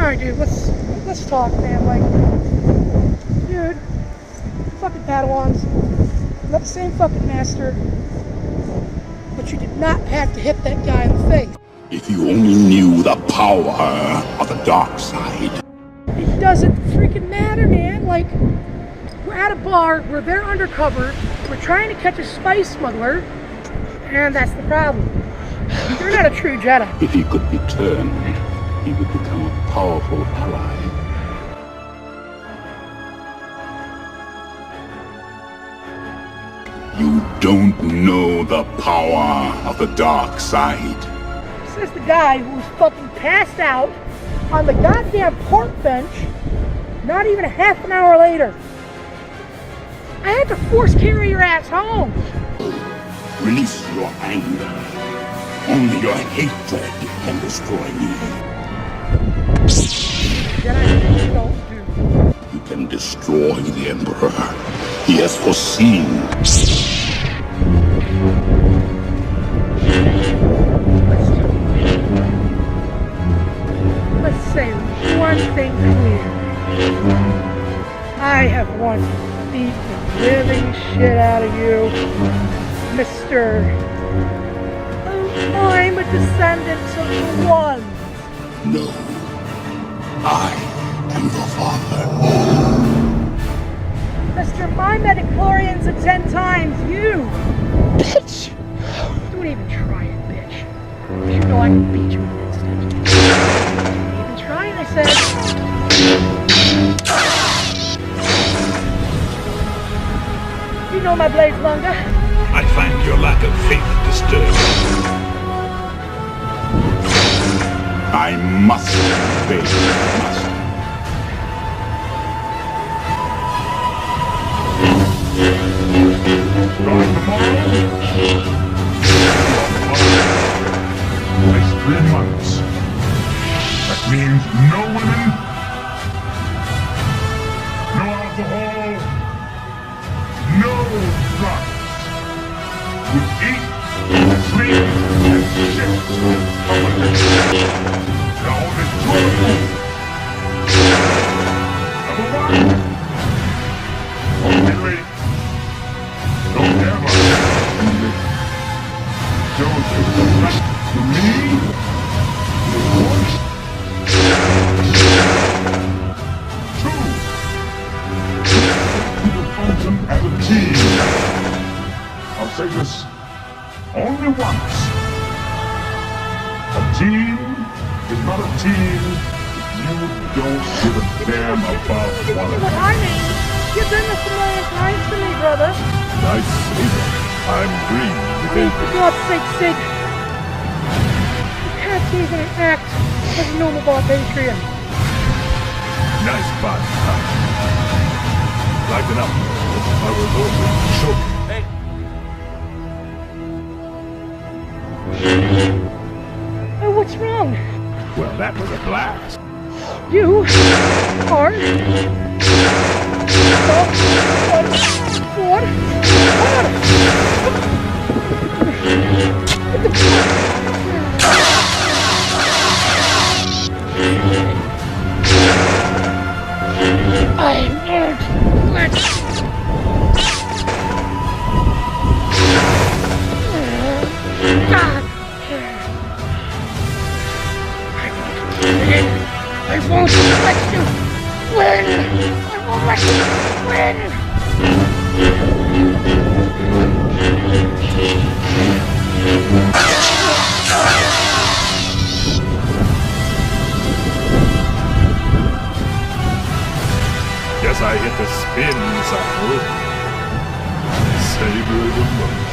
Alright, dude, let's talk, man. Like, dude, fucking Padawans, you got the same fucking master, but you did not have to hit that guy in the face. If you only knew the power of the dark side. It doesn't freaking matter, man. Like, we're at a bar, we're there undercover, we're trying to catch a spice smuggler, and that's the problem. You're not a true Jedi. If he could be turned, he would become a powerful ally. You don't know the power of the dark side. Says the guy who was fucking passed out on the goddamn park bench not even a half an hour later. I had to force carry your ass home. Release your anger. Only your hatred can destroy me. Jedi don't do. You can destroy the Emperor. He has foreseen. Let's say one thing clear. I have wanted to beat the living shit out of you, Mr. I'm a descendant of the One. No. I am your father. Mr. My Metachlorians at 10 times you. Bitch! Don't even try it, bitch. You know I can beat you in an instant. Don't even try it, I said. You know my blades longer. I find your lack of faith disturbing. I must obey. Must. Starting tomorrow? Next 3 months. That means no women, no alcohol, no drugs. You eat, sleep, and shit. Now only 2 of you. Number 1, don't be late. Don't ever show disrespect to me. 2, you function as a team. I'll say this only once. A team is not a team if you don't give a damn about one What another. I mean, you've been this a million times to me, brother. Nice saber. I'm green. For God's sake, Sid. You can't even act as a normal barbarian. Nice body. Lighten up. I will go to choke. Oh, what's wrong? Well, that was a blast. You are... What? What the fuck? I won't let God. I won't let you win! I won't let you win! Guess I hit the spin, son. Saber the money.